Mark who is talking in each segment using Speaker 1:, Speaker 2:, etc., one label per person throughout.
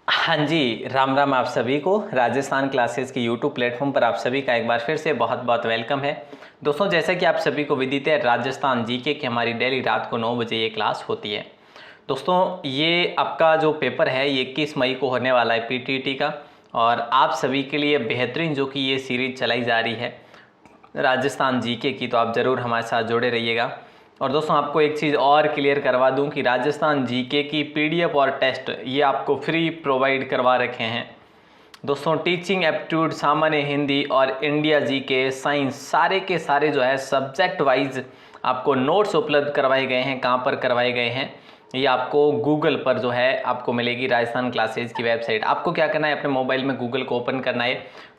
Speaker 1: हाँ जी, राम राम आप सभी को। राजस्थान क्लासेस के यूट्यूब प्लेटफॉर्म पर आप सभी का एक बार फिर से बहुत बहुत वेलकम है। दोस्तों, जैसा कि आप सभी को विदित है, राजस्थान जीके की हमारी डेली रात को 9 बजे ये क्लास होती है। दोस्तों, ये आपका जो पेपर है ये 21 मई को होने वाला है पीटीईटी का, और आप सभी के लिए बेहतरीन जो कि ये सीरीज चलाई जा रही है राजस्थान जीके की, तो आप ज़रूर हमारे साथ जुड़े रहिएगा। और दोस्तों, आपको एक चीज़ और क्लियर करवा दूं कि राजस्थान जीके की पीडीएफ और टेस्ट ये आपको फ्री प्रोवाइड करवा रखे हैं। दोस्तों, टीचिंग एप्टीट्यूड, सामान्य हिंदी और इंडिया जीके, साइंस, सारे के सारे जो है सब्जेक्ट वाइज आपको नोट्स उपलब्ध करवाए गए हैं। कहाँ पर करवाए गए हैं? ये आपको गूगल पर जो है आपको मिलेगी, राजस्थान क्लासेज की वेबसाइट। आपको क्या करना है, अपने मोबाइल में गूगल को ओपन करना है,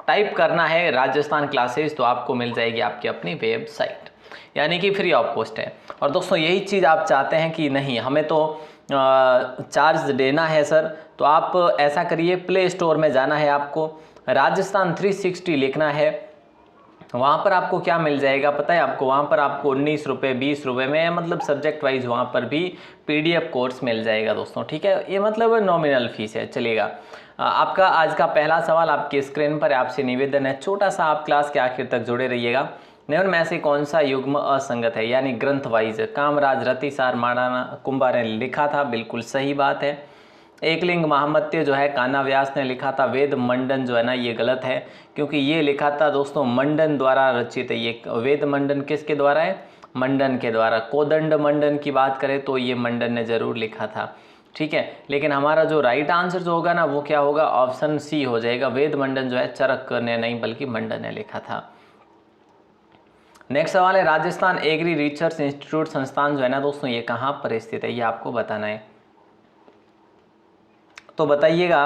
Speaker 1: टाइप करना है राजस्थान क्लासेज, तो आपको मिल जाएगी आपकी अपनी वेबसाइट, यानी कि फ्री ऑफ कॉस्ट है। और दोस्तों, यही चीज़ आप चाहते हैं कि नहीं हमें तो चार्ज देना है सर, तो आप ऐसा करिए, प्ले स्टोर में जाना है, आपको राजस्थान 360 लिखना है। वहाँ पर आपको क्या मिल जाएगा पता है आपको? वहाँ पर आपको 19 रुपये 20 रुपये में, मतलब सब्जेक्ट वाइज वहाँ पर भी पीडीएफ कोर्स मिल जाएगा दोस्तों। ठीक है, ये मतलब नॉमिनल फीस है, चलेगा। आपका आज का पहला सवाल आपकी स्क्रीन पर, आपसे निवेदन है छोटा सा आप क्लास के आखिर तक जुड़े रहिएगा। निम्न में से कौन सा युग्म असंगत है, यानी ग्रंथ वाइज? कामराज रतिसार महाराणा कुंभा ने लिखा था, बिल्कुल सही बात है। एकलिंग महामत्य जो है कान्हा व्यास ने लिखा था। वेद मंडन जो है ना ये गलत है, क्योंकि ये लिखा था दोस्तों मंडन द्वारा रचित है। ये वेद मंडन किसके द्वारा है? मंडन के द्वारा। कोदंड मंडन की बात करें तो ये मंडन ने जरूर लिखा था। ठीक है, लेकिन हमारा जो राइट आंसर जो होगा ना वो क्या होगा? ऑप्शन सी हो जाएगा। वेद मंडन जो है चरक ने नहीं बल्कि मंडन ने लिखा था। नेक्स्ट सवाल है, राजस्थान एग्री रिसर्च इंस्टीट्यूट संस्थान जो है ना दोस्तों ये कहाँ पर स्थित है, ये आपको बताना है। तो बताइएगा,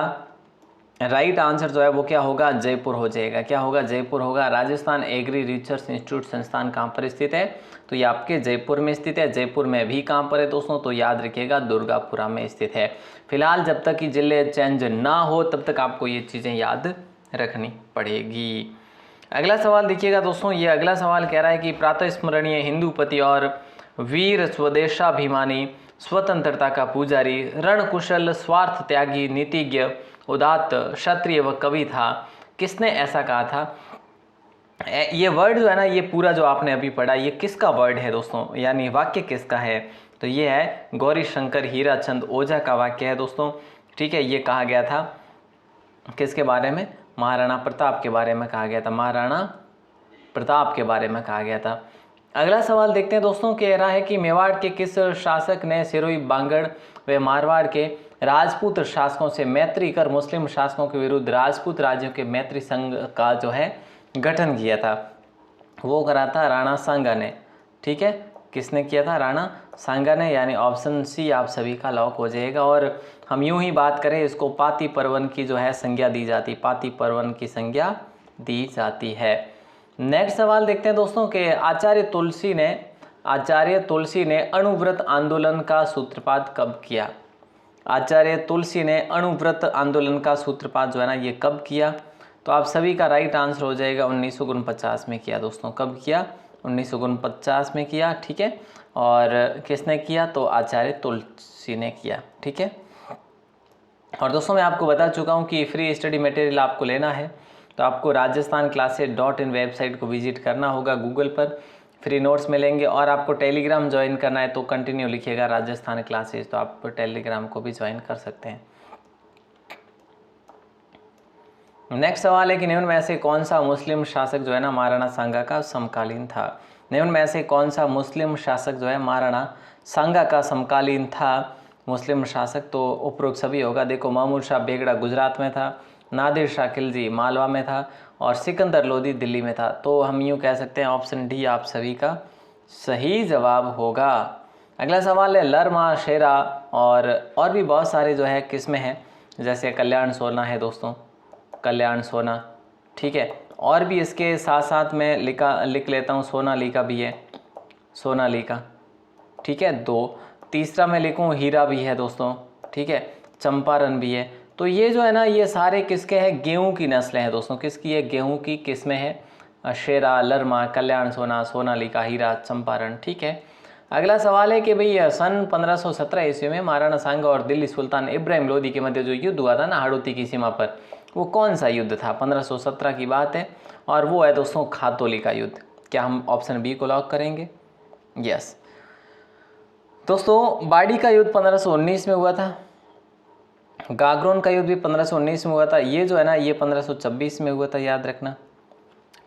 Speaker 1: राइट आंसर जो है वो क्या होगा? जयपुर हो जाएगा। क्या होगा? जयपुर होगा। राजस्थान एग्री रिसर्च इंस्टीट्यूट संस्थान कहाँ पर स्थित है? तो ये आपके जयपुर में स्थित है। जयपुर में भी कहाँ पर है दोस्तों? तो याद रखिएगा दुर्गापुरा में स्थित है। फिलहाल जब तक कि जिले चेंज ना हो तब तक आपको ये चीज़ें याद रखनी पड़ेगी। अगला सवाल देखिएगा दोस्तों, ये अगला सवाल कह रहा है कि प्रातः स्मरणीय हिंदूपति और वीर स्वदेशाभिमानी, स्वतंत्रता का पुजारी, रणकुशल, स्वार्थ त्यागी, नीतिज्ञ, उदात्त, क्षत्रिय व कवि था, किसने ऐसा कहा था? ये वर्ड जो है ना, ये पूरा जो आपने अभी पढ़ा, ये किसका वर्ड है दोस्तों, यानी वाक्य किसका है? तो ये है गौरी शंकर हीराचंद ओझा का वाक्य है दोस्तों। ठीक है, ये कहा गया था किसके बारे में? महाराणा प्रताप के बारे में कहा गया था। महाराणा प्रताप के बारे में कहा गया था। अगला सवाल देखते हैं दोस्तों, कह रहा है कि मेवाड़ के किस शासक ने सिरोही, बांगड़ व मारवाड़ के राजपूत शासकों से मैत्री कर मुस्लिम शासकों के विरुद्ध राजपूत राज्यों के मैत्री संघ का जो है गठन किया था? वो करा था राणा सांगा ने। ठीक है, किसने किया था? राणा सांगा ने, यानी ऑप्शन सी आप सभी का लॉक हो जाएगा। और हम यूं ही बात करें, इसको पाती पर्वन की जो है संज्ञा दी जाती, पाती पर्वन की संज्ञा दी जाती है। नेक्स्ट सवाल देखते हैं दोस्तों कि आचार्य तुलसी ने अणुव्रत आंदोलन का सूत्रपात कब किया? आचार्य तुलसी ने अणुव्रत आंदोलन का सूत्रपात जो है ना ये कब किया? तो आप सभी का राइट आंसर हो जाएगा 1949 में किया दोस्तों। कब किया? 1949 में किया। ठीक है, और किसने किया? तो आचार्य तुलसी ने किया। ठीक है, और दोस्तों मैं आपको बता चुका हूँ कि फ्री स्टडी मटेरियल आपको लेना है तो आपको राजस्थान क्लासेज.in वेबसाइट को विजिट करना होगा। गूगल पर फ्री नोट्स मिलेंगे, और आपको टेलीग्राम ज्वाइन करना है तो कंटिन्यू लिखिएगा राजस्थान क्लासेज, तो आप टेलीग्राम को भी ज्वाइन कर सकते हैं। नेक्स्ट सवाल है कि निम्न में से कौन सा मुस्लिम शासक जो है ना महाराणा सांगा का समकालीन था? निम्न में से कौन सा मुस्लिम शासक जो है महाराणा सांगा का समकालीन था? मुस्लिम शासक तो उपरोक्त सभी होगा। देखो, महमूद शाह बेगड़ा गुजरात में था, नादिर शाह खिलजी मालवा में था, और सिकंदर लोदी दिल्ली में था। तो हम यूँ कह सकते हैं ऑप्शन डी आप सभी का सही जवाब होगा। अगला सवाल है, लरमा, शेरा और भी बहुत सारे जो है किस्में हैं, जैसे कल्याण सोना है दोस्तों, कल्याण सोना। ठीक है, और भी इसके साथ साथ में लिख लेता हूँ, सोनालिका भी है, सोनालिका। ठीक है, दो। तीसरा मैं लिखूँ हीरा भी है दोस्तों। ठीक है, चंपारण भी है। तो ये जो है ना ये सारे किसके हैं? गेहूं की नस्लें हैं दोस्तों। किसकी है? गेहूं की किस्में हैं। शेरा, लरमा, कल्याण सोना, सोनालिका, हीरा, चंपारण। ठीक है, अगला सवाल है कि भाई सन 1517 ईस्वी में महाराणा सांगा और दिल्ली सुल्तान इब्राहिम लोदी के मध्य जो युद्ध हुआ था ना हाड़ौती की सीमा पर, वो कौन सा युद्ध था? 1517 की बात है और वो है दोस्तों खातौली का युद्ध। क्या हम ऑप्शन बी को लॉक करेंगे? यस दोस्तों, बाड़ी का युद्ध 1519 में हुआ था, गागरोन का युद्ध भी 1519 में हुआ था, ये जो है ना ये 1526 में हुआ था, याद रखना।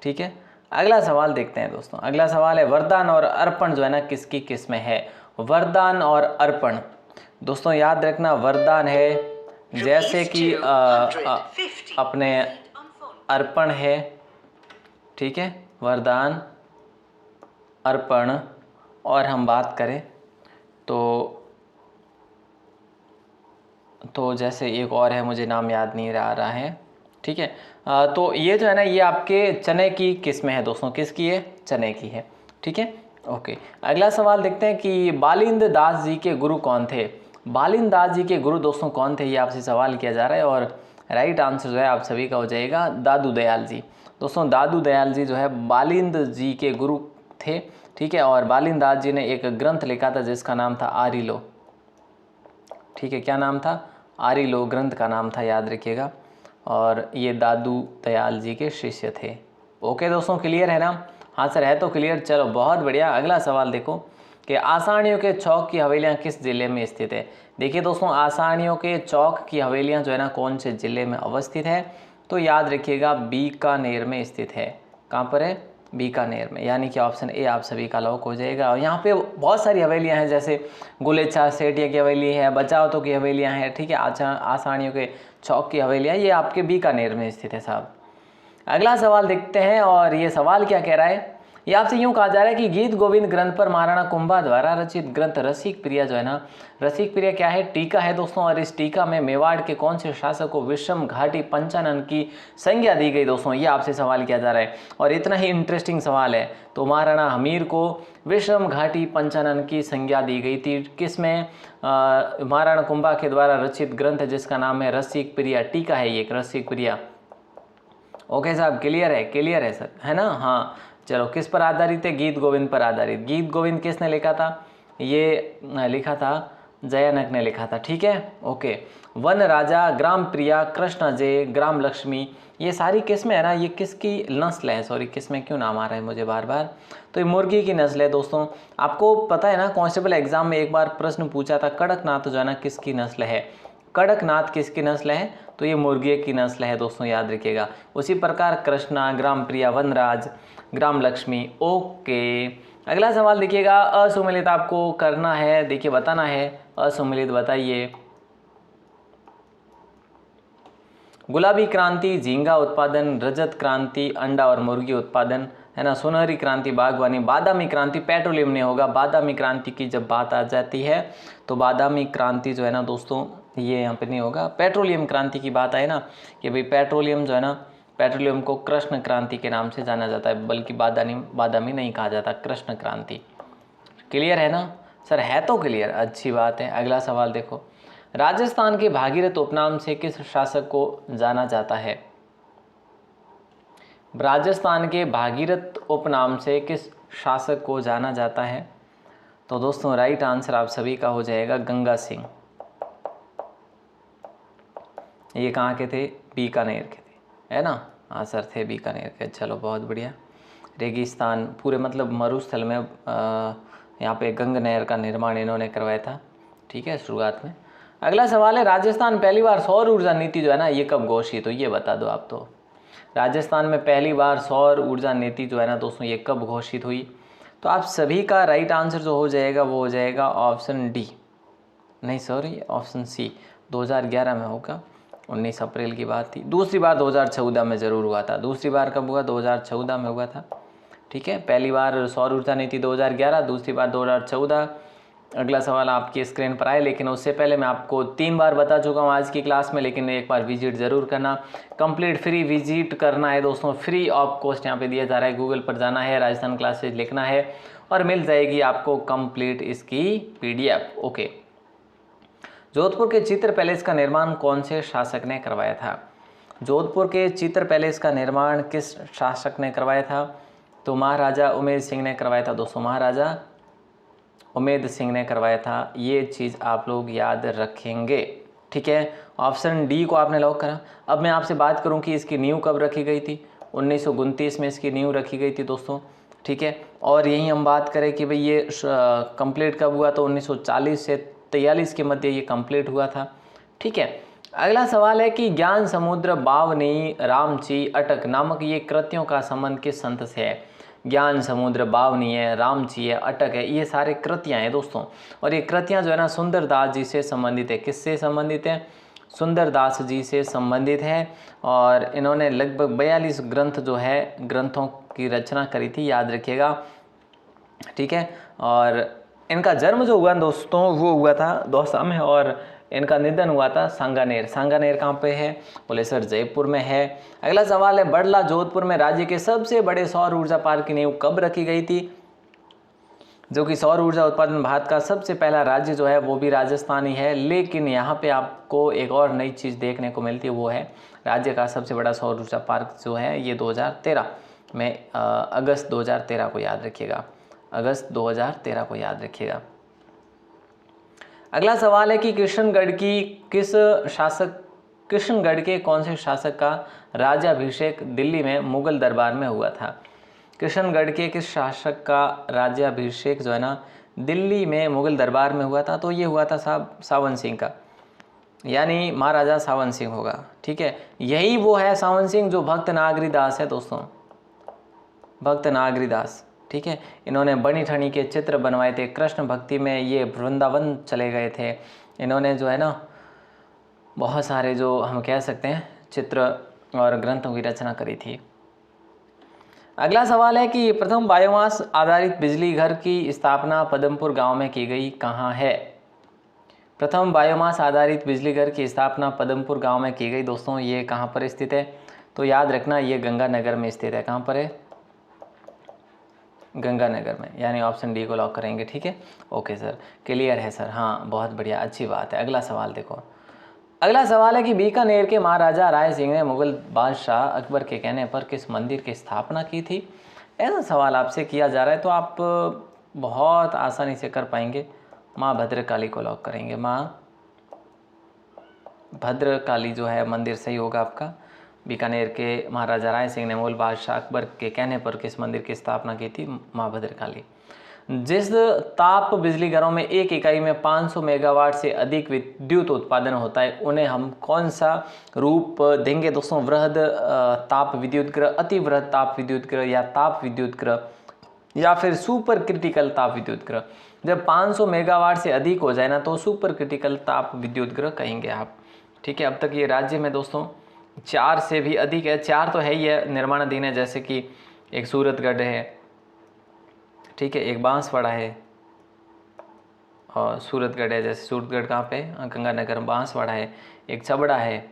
Speaker 1: ठीक है, अगला सवाल देखते हैं दोस्तों। अगला सवाल है वरदान और अर्पण जो है ना किसकी किस में है? वरदान और अर्पण दोस्तों याद रखना, वरदान है जैसे कि अपने अर्पण है, ठीक है, वरदान अर्पण। और हम बात करें तो जैसे एक और है, मुझे नाम याद नहीं आ रहा है, ठीक है। तो ये जो है ना ये आपके चने की किस्में है दोस्तों, किसकी है? चने की है, ठीक है। ओके, अगला सवाल देखते हैं कि बालिंद दास जी के गुरु कौन थे? बालिंद दास जी के गुरु दोस्तों कौन थे, ये आपसे सवाल किया जा रहा है। और राइट आंसर जो है आप सभी का हो जाएगा दादू दयाल जी। दोस्तों दादू दयाल जी जो है बालिंद जी के गुरु थे, ठीक है। और बालिंद दास जी ने एक ग्रंथ लिखा था जिसका नाम था आरिलो, ठीक है। क्या नाम था? आरिलो ग्रंथ का नाम था, याद रखिएगा। और ये दादू दयाल जी के शिष्य थे। ओके दोस्तों, क्लियर है ना? हाँ सर, है तो क्लियर। चलो बहुत बढ़िया। अगला सवाल देखो कि आसानियों के चौक की हवेलियाँ किस जिले में स्थित है? देखिए दोस्तों, आसानियों के चौक की हवेलियाँ जो है ना कौन से ज़िले में अवस्थित है? तो याद रखिएगा बीकानेर में स्थित है। कहाँ पर है? बीकानेर में, यानी कि ऑप्शन ए आप सभी का लॉक हो जाएगा। और यहाँ पे बहुत सारी हवेलियाँ हैं, जैसे गुलेचा सेठिया की हवेली है, बचावतों की हवेलियाँ हैं, ठीक है। आसानियों के चौक की हवेलियाँ ये आपके बीकानेर में स्थित है साहब। अगला सवाल देखते हैं, और ये सवाल क्या कह रहा है? ये आपसे यूँ कहा जा रहा है कि गीत गोविंद ग्रंथ पर महाराणा कुंभा द्वारा रचित ग्रंथ रसिक प्रिया जो है ना, रसिक प्रिया क्या है? टीका है दोस्तों। और इस टीका में मेवाड़ के कौन से शासक को विषम घाटी पंचानन की संज्ञा दी गई दोस्तों? ये आपसे सवाल किया जा रहा है और इतना ही इंटरेस्टिंग सवाल है। तो महाराणा हमीर को विषम घाटी पंचानन की संज्ञा दी गई थी किसमें? महाराणा कुंभा के द्वारा रचित ग्रंथ है जिसका नाम है रसिक प्रिया। टीका है ये एक, रसिक प्रिया। ओके साहब, क्लियर है? क्लियर है सर, है ना? हाँ चलो, किस पर आधारित है? गीत गोविंद पर आधारित। गीत गोविंद किसने लिखा था? ये लिखा था जयानक ने लिखा था, ठीक है। ओके, वन राजा, ग्राम प्रिया, कृष्ण जय, ग्राम लक्ष्मी, ये सारी किस में है ना, ये किसकी नस्ल है? सॉरी, किस में क्यों नाम आ रहा है मुझे बार बार? तो ये मुर्गी की नस्ल है दोस्तों। आपको पता है ना, कांस्टेबल एग्जाम में एक बार प्रश्न पूछा था, कड़कनाथ जो है ना किसकी नस्ल है? कड़कनाथ किसकी नस्ल है? तो ये मुर्गे की नस्ल है दोस्तों, याद रखिएगा। उसी प्रकार कृष्णा, ग्राम प्रिया, वनराज, ग्राम लक्ष्मी। ओके, अगला सवाल देखिएगा। असुमेलित आपको करना है, देखिए बताना है। असुमेलित बताइए। गुलाबी क्रांति झींगा उत्पादन, रजत क्रांति अंडा और मुर्गी उत्पादन, है ना। सुनहरी क्रांति बागवानी, बादामी क्रांति पेट्रोलियम नहीं होगा। बादामी क्रांति की जब बात आ जाती है तो बादामी क्रांति जो है ना दोस्तों ये यहाँ पे नहीं होगा। पेट्रोलियम क्रांति की बात आए ना कि भाई पेट्रोलियम जो है ना, पेट्रोलियम को कृष्ण क्रांति के नाम से जाना जाता है, बल्कि बादामी नहीं कहा जाता, कृष्ण क्रांति। क्लियर है ना सर? है तो क्लियर, अच्छी बात है। अगला सवाल देखो, राजस्थान के भागीरथ उपनाम से किस शासक को जाना जाता है? राजस्थान के भागीरथ उपनाम से किस शासक को जाना जाता है? तो दोस्तों राइट आंसर आप सभी का हो जाएगा गंगा सिंह। ये कहाँ के थे? बीकानेर के थे, है ना। हाँ सर, थे बीकानेर के। चलो बहुत बढ़िया। रेगिस्तान पूरे मतलब मरुस्थल में यहाँ पे गंगा नहर का निर्माण इन्होंने करवाया था, ठीक है, शुरुआत में। अगला सवाल है, राजस्थान पहली बार सौर ऊर्जा नीति जो है ना ये कब घोषित हुई? ये बता दो आप। तो राजस्थान में पहली बार सौर ऊर्जा नीति जो है ना दोस्तों ये कब घोषित हुई? तो आप सभी का राइट आंसर जो हो जाएगा वो हो जाएगा ऑप्शन डी, नहीं सॉरी ऑप्शन सी, 2011 में होगा। 19 अप्रैल की बात थी। दूसरी बार 2014 में ज़रूर हुआ था। दूसरी बार कब हुआ? 2014 में हुआ था, ठीक है। पहली बार सौर ऊर्जा नीति 2011, दूसरी बार 2014। अगला सवाल आपकी स्क्रीन पर आए, लेकिन उससे पहले मैं आपको 3 बार बता चुका हूँ आज की क्लास में, लेकिन एक बार विजिट ज़रूर करना। कंप्लीट फ्री विजिट करना है दोस्तों, फ्री ऑफ कॉस्ट यहाँ पे दिया जा रहा है। गूगल पर जाना है, राजस्थान क्लासेज लिखना है और मिल जाएगी आपको कंप्लीट इसकी PDF। ओके, जोधपुर के चित्र पैलेस का निर्माण कौन से शासक ने करवाया था? जोधपुर के चित्र पैलेस का निर्माण किस शासक ने करवाया था? तो महाराजा उमेर सिंह ने करवाया था दोस्तों, महाराजा उमेद सिंह ने करवाया था। ये चीज़ आप लोग याद रखेंगे, ठीक है। ऑप्शन डी को आपने लॉक करा। अब मैं आपसे बात करूं कि इसकी नींव कब रखी गई थी। 1929 में इसकी नींव रखी गई थी दोस्तों, ठीक है। और यही हम बात करें कि भाई ये कंप्लीट कब हुआ, तो 1940 से 43 के मध्य ये कंप्लीट हुआ था, ठीक है। अगला सवाल है कि ज्ञान समुद्र, बावनी, रामची, अटक नामक ये कृतियों का संबंध किस संत से है। ज्ञान समुद्र, बावनी है, रामची है, अटक है, ये सारे कृतियाँ हैं दोस्तों। और ये कृतियाँ जो है ना सुंदरदास जी से संबंधित है। किससे संबंधित है? सुंदरदास जी से संबंधित है। और इन्होंने लगभग 42 ग्रंथ जो है ग्रंथों की रचना करी थी, याद रखिएगा, ठीक है। और इनका जन्म जो हुआ दोस्तों वो हुआ था दौसा में, और इनका निधन हुआ था सांगानेर। सांगानेर कहाँ पे है? बोले सर जयपुर में है। अगला सवाल है बड़ला जोधपुर में राज्य के सबसे बड़े सौर ऊर्जा पार्क की नींव कब रखी गई थी। जो कि सौर ऊर्जा उत्पादन भारत का सबसे पहला राज्य जो है वो भी राजस्थान ही है। लेकिन यहाँ पे आपको एक और नई चीज़ देखने को मिलती है, वो है राज्य का सबसे बड़ा सौर ऊर्जा पार्क जो है ये 2013 में अगस्त 2013 को याद रखिएगा, अगस्त 2013 को याद रखिएगा। अगला सवाल है कि किशनगढ़ के कौन से शासक का राज्याभिषेक दिल्ली में मुगल दरबार में हुआ था। किशनगढ़ के किस शासक का राज्याभिषेक जो है ना दिल्ली में मुगल दरबार में हुआ था, तो ये हुआ था साहब सावन सिंह का, यानी महाराजा सावन सिंह होगा, ठीक है। यही वो है सावन सिंह जो भक्त नागरीदास है दोस्तों, भक्त नागरीदास, ठीक है। इन्होंने बनी ठनी के चित्र बनवाए थे, कृष्ण भक्ति में ये वृंदावन चले गए थे। इन्होंने जो है ना बहुत सारे जो हम कह सकते हैं चित्र और ग्रंथों की रचना करी थी। अगला सवाल है कि प्रथम बायोमास आधारित बिजली घर की स्थापना पदमपुर गांव में की गई, कहाँ है। प्रथम बायोमास आधारित बिजली घर की स्थापना पदमपुर गांव में की गई दोस्तों। ये कहाँ पर स्थित है, तो याद रखना ये गंगानगर में स्थित है। कहाँ पर है? गंगानगर में, यानी ऑप्शन डी को लॉक करेंगे, ठीक है। ओके सर, क्लियर है सर, हाँ बहुत बढ़िया, अच्छी बात है। अगला सवाल देखो, अगला सवाल है कि बीकानेर के महाराजा राय सिंह ने मुगल बादशाह अकबर के कहने पर किस मंदिर की स्थापना की थी। ऐसा सवाल आपसे किया जा रहा है तो आप बहुत आसानी से कर पाएंगे। माँ भद्रकाली को लॉक करेंगे, माँ भद्रकाली जो है मंदिर सही होगा आपका। बीकानेर के महाराजा राय सिंह ने मुगल बादशाह अकबर के कहने पर किस मंदिर की स्थापना की थी? माँ भद्रकाली। जिस ताप बिजली घरों में एक इकाई में 500 मेगावाट से अधिक विद्युत उत्पादन होता है उन्हें हम कौन सा रूप देंगे दोस्तों? वृहद ताप विद्युत ग्रह, अति वृहद ताप विद्युत ग्रह, या ताप विद्युत ग्रह, या फिर सुपर क्रिटिकल ताप विद्युत ग्रह। जब 500 मेगावाट से अधिक हो जाए ना तो सुपर क्रिटिकल ताप विद्युत ग्रह कहेंगे आप, ठीक है। अब तक ये राज्य में दोस्तों 4 से भी अधिक है, 4 तो है ही है, निर्माणाधीन है, जैसे कि एक सूरतगढ़ है, ठीक है, एक बांसवाड़ा है और सूरतगढ़ है। जैसे सूरतगढ़ कहाँ पे? गंगानगर, बांसवाड़ा है, एक चबड़ा है,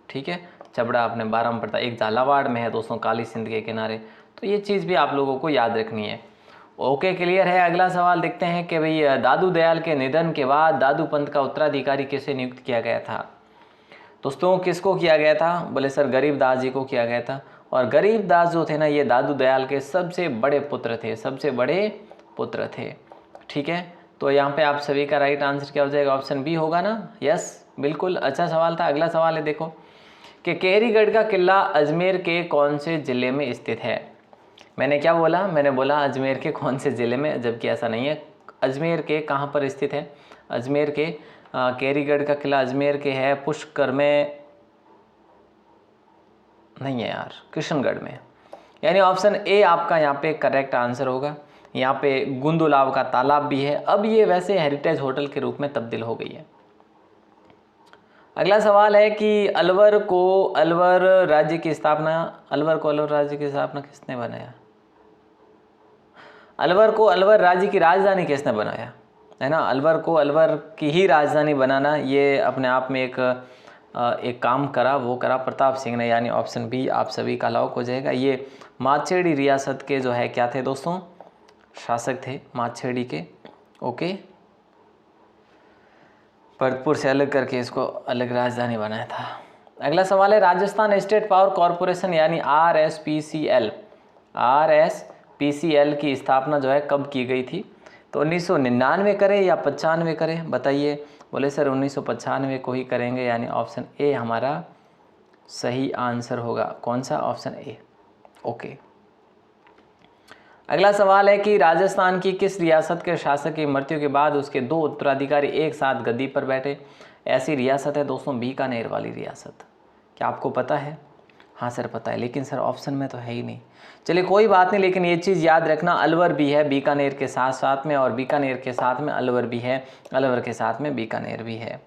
Speaker 1: ठीक है, चबड़ा आपने 12 में पढ़ता। एक झालावाड़ में है दोस्तों, काली सिंध के किनारे। तो ये चीज़ भी आप लोगों को याद रखनी है। ओके, क्लियर है। अगला सवाल देखते हैं कि भाई दादू दयाल के निधन के बाद दादू पंथ का उत्तराधिकारी किसे नियुक्त किया गया था। दोस्तों किसको किया गया था? बोले सर गरीबदास जी को किया गया था। और गरीबदास जो थे ना ये दादू दयाल के सबसे बड़े पुत्र थे, सबसे बड़े पुत्र थे, ठीक है। तो यहाँ पे आप सभी का राइट आंसर क्या हो जाएगा? ऑप्शन बी होगा ना। यस, बिल्कुल अच्छा सवाल था। अगला सवाल है देखो कि केहरीगढ़ का किला अजमेर के कौन से ज़िले में स्थित है। मैंने क्या बोला? मैंने बोला अजमेर के कौन से ज़िले में, जबकि ऐसा नहीं है। अजमेर के कहाँ पर स्थित है? अजमेर के केहरीगढ़ का किला अजमेर के है, पुष्कर में नहीं है यार, किशनगढ़ में। यानी ऑप्शन ए आपका यहाँ पे करेक्ट आंसर होगा। यहाँ पे गुंदुलाव का तालाब भी है, अब ये वैसे हेरिटेज होटल के रूप में तब्दील हो गई है। अगला सवाल है कि अलवर राज्य की स्थापना किसने बनाया? अलवर राज्य की राजधानी किसने बनाया, है ना। अलवर को अलवर की ही राजधानी बनाना ये अपने आप में एक काम करा, वो करा प्रताप सिंह ने, यानी ऑप्शन बी आप सभी का लॉक हो जाएगा। ये माछेड़ी रियासत के जो है क्या थे दोस्तों? शासक थे माछेड़ी के। ओके, भरतपुर से अलग करके इसको अलग राजधानी बनाया था। अगला सवाल है राजस्थान स्टेट पावर कॉरपोरेशन यानी RSPCL की स्थापना जो है कब की गई थी? तो 1999 करें या 95 करें, बताइए। बोले सर 1995 को ही करेंगे, यानी ऑप्शन ए हमारा सही आंसर होगा। कौन सा? Option A. ओके। अगला सवाल है कि राजस्थान की किस रियासत के शासक की मृत्यु के बाद उसके 2 उत्तराधिकारी एक साथ गद्दी पर बैठे? ऐसी रियासत है दोस्तों बीकानेर वाली रियासत। क्या आपको पता है? हाँ सर पता है, लेकिन सर ऑप्शन में तो है ही नहीं। चलिए कोई बात नहीं, लेकिन ये चीज़ याद रखना, अलवर भी है बीकानेर के साथ साथ में, और बीकानेर के साथ में अलवर भी है, अलवर के साथ में बीकानेर भी है।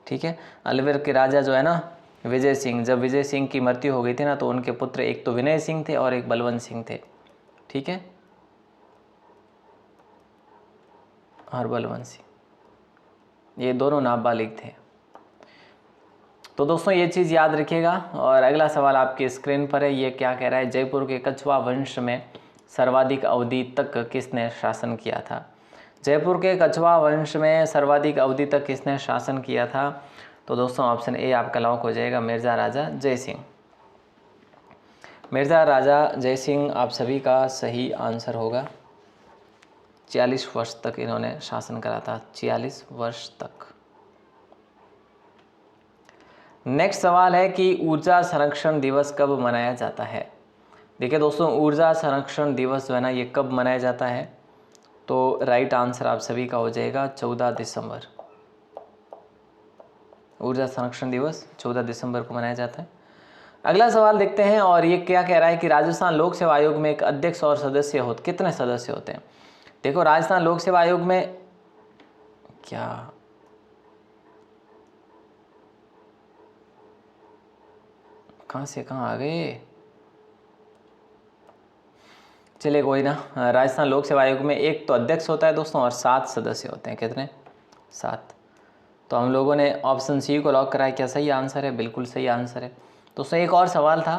Speaker 1: ठीक है। अलवर के राजा जो है ना विजय सिंह, जब विजय सिंह की मृत्यु हो गई थी ना, तो उनके पुत्र एक तो विनय सिंह थे और एक बलवंत सिंह थे। ठीक है, और बलवंत सिंह, ये दोनों नाबालिग थे। तो दोस्तों ये चीज़ याद रखिएगा। और अगला सवाल आपकी स्क्रीन पर है, ये क्या कह रहा है? जयपुर के कछवा वंश में सर्वाधिक अवधि तक किसने शासन किया था? जयपुर के कछवा वंश में सर्वाधिक अवधि तक किसने शासन किया था? तो दोस्तों ऑप्शन ए आपका लॉक हो जाएगा, मिर्ज़ा राजा जय सिंह। मिर्ज़ा राजा जय सिंह आप सभी का सही आंसर होगा। 46 वर्ष तक इन्होंने शासन करा था, 46 वर्ष तक। नेक्स्ट सवाल है कि ऊर्जा संरक्षण दिवस कब मनाया जाता है? देखिए दोस्तों, ऊर्जा संरक्षण दिवस जो है ना, ये कब मनाया जाता है? तो राइट आंसर आप सभी का हो जाएगा 14 दिसंबर। ऊर्जा संरक्षण दिवस 14 दिसंबर को मनाया जाता है। अगला सवाल देखते हैं, और ये क्या कह रहा है कि राजस्थान लोक सेवा आयोग में एक अध्यक्ष और सदस्य होते, कितने सदस्य होते हैं? देखो राजस्थान लोक सेवा आयोग में क्या, कहाँ से कहाँ आ गए? चलिए कोई ना, राजस्थान लोक सेवा आयोग में एक तो अध्यक्ष होता है दोस्तों, और 7 सदस्य होते हैं। कितने? 7। तो हम लोगों ने ऑप्शन सी को लॉक कराया। क्या सही आंसर है? बिल्कुल सही आंसर है। दोस्तों एक और सवाल था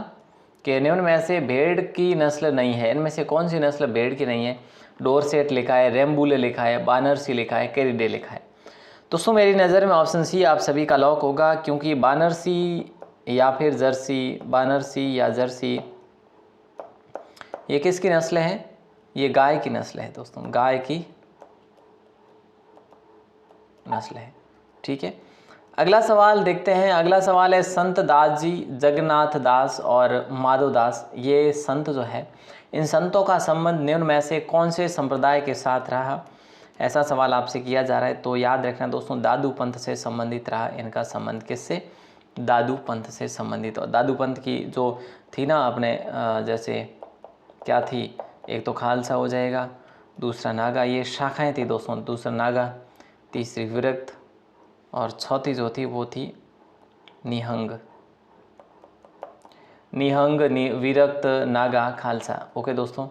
Speaker 1: कि निम्न में से भेड़ की नस्ल नहीं है, इनमें से कौन सी नस्ल भेड़ की नहीं है? डोरसेट लिखा है, रेम्बुले लिखा है, बानरसी लिखा है, कैरिडे लिखा है। दोस्तों मेरी नज़र में ऑप्शन सी आप सभी का लॉक होगा, क्योंकि बानरसी या फिर जर्सी, बानरसी या जर्सी, ये किसकी नस्ल है? ये गाय की नस्ल है दोस्तों, गाय की नस्ल है। ठीक है। अगला सवाल देखते हैं। अगला सवाल है, संत दास जी, जगन्नाथ दास और माधव दास, ये संत जो है, इन संतों का संबंध निम्न में से कौन से संप्रदाय के साथ रहा? ऐसा सवाल आपसे किया जा रहा है। तो याद रखना दोस्तों, दादू पंथ से संबंधित रहा इनका संबंध। किससे? दादू पंथ से संबंधित। और दादू पंथ की जो थी ना अपने जैसे क्या थी, एक तो खालसा हो जाएगा, दूसरा नागा, ये शाखाएं थी दोस्तों। दूसरा नागा, तीसरी विरक्त, और चौथी जो थी वो थी निहंग। निहंग, विरक्त, नागा, खालसा। ओके दोस्तों।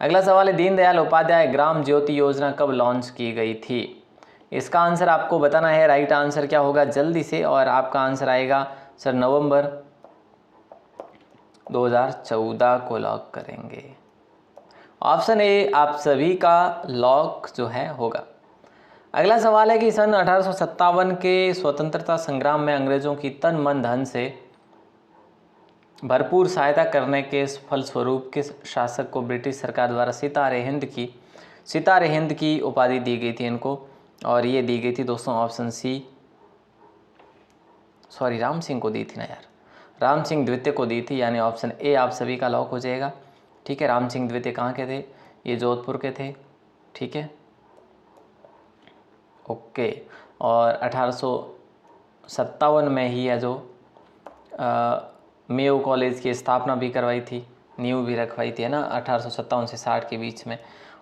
Speaker 1: अगला सवाल है, दीनदयाल उपाध्याय ग्राम ज्योति योजना कब लॉन्च की गई थी? इसका आंसर आपको बताना है। राइट आंसर क्या होगा जल्दी से, और आपका आंसर आएगा सर नवंबर 2014 को लॉक करेंगे। ऑप्शन ए आप सभी का लॉक जो है होगा। अगला सवाल है कि सन 1857 के स्वतंत्रता संग्राम में अंग्रेजों की तन मन धन से भरपूर सहायता करने के फलस्वरूप किस शासक को ब्रिटिश सरकार द्वारा सितारे हिंद की उपाधि दी गई थी इनको? और ये दी गई थी दोस्तों option C, sorry Ram Singh को दी थी ना यार, राम सिंह द्वितीय को दी थी, यानी ऑप्शन ए आप सभी का लॉक हो जाएगा। ठीक है। राम सिंह द्वितीय कहाँ के थे? ये जोधपुर के थे। ठीक है, ओके। और 1857 में ही है जो मेयो कॉलेज की स्थापना भी करवाई थी, नींव भी रखवाई थी, है ना, 1857 से 60 के बीच में।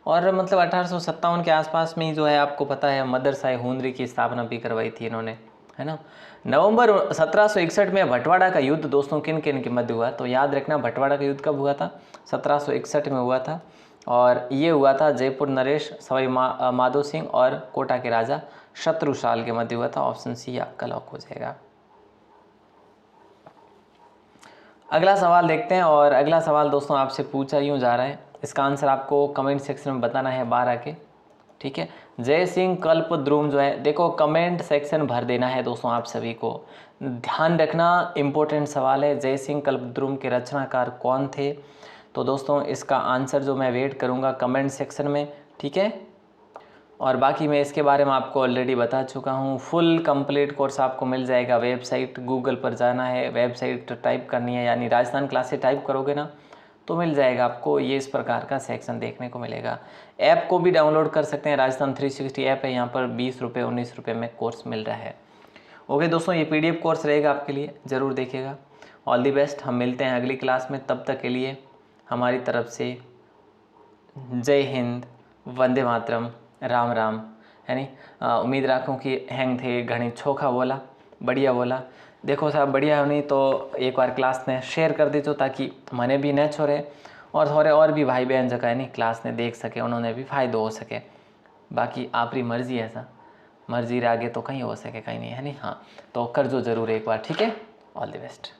Speaker 1: और मतलब 1857 के आसपास में ही जो है आपको पता है मदरसा हुनरी की स्थापना भी करवाई थी इन्होंने, है ना। नवंबर 1761 में भटवाड़ा का युद्ध दोस्तों किन किन के मध्य हुआ? तो याद रखना, भटवाड़ा का युद्ध कब हुआ था? 1761 में हुआ था, और ये हुआ था जयपुर नरेश, सवाई माधो सिंह और कोटा के राजा शत्रुशाल के मध्य हुआ था। ऑप्शन सी आपका लॉक हो जाएगा। अगला सवाल देखते हैं, और अगला सवाल दोस्तों आपसे पूछा यूँ जा रहा है, इसका आंसर आपको कमेंट सेक्शन में बताना है 12 के। ठीक है। जय सिंह कल्पद्रुम जो है, देखो कमेंट सेक्शन भर देना है दोस्तों आप सभी को, ध्यान रखना, इम्पोर्टेंट सवाल है। जय सिंह कल्पद्रुम के रचनाकार कौन थे? तो दोस्तों इसका आंसर जो मैं वेट करूंगा कमेंट सेक्शन में। ठीक है। और बाकी मैं इसके बारे में आपको ऑलरेडी बता चुका हूँ। फुल कंप्लीट कोर्स आपको मिल जाएगा। वेबसाइट गूगल पर जाना है, वेबसाइट टाइप करनी है, यानी राजस्थान क्लासेस टाइप करोगे ना तो मिल जाएगा आपको। ये इस प्रकार का सेक्शन देखने को मिलेगा। ऐप को भी डाउनलोड कर सकते हैं, राजस्थान 360 ऐप है। यहाँ पर 20 रुपये 19 रुपये में कोर्स मिल रहा है। ओके दोस्तों, ये PDF कोर्स रहेगा आपके लिए, ज़रूर देखिएगा। All the best. हम मिलते हैं अगली क्लास में, तब तक के लिए हमारी तरफ से जय हिंद, वंदे मातरम, राम राम। यानी उम्मीद रखूँ कि हैंग थे घणी छोखा बोला, बढ़िया बोला। देखो साहब, बढ़िया नहीं तो एक बार क्लास ने शेयर कर दीजो ताकि मने भी न छोड़े और थोड़े और भी भाई बहन जगह नहीं क्लास ने देख सके, उन्होंने भी फ़ायदो हो सके। बाकी आपकी मर्ज़ी है सा, मर्ज़ी आगे तो कहीं हो सके कहीं नहीं है नहीं। हाँ, तो कर जो ज़रूर एक बार, ठीक है। All the best.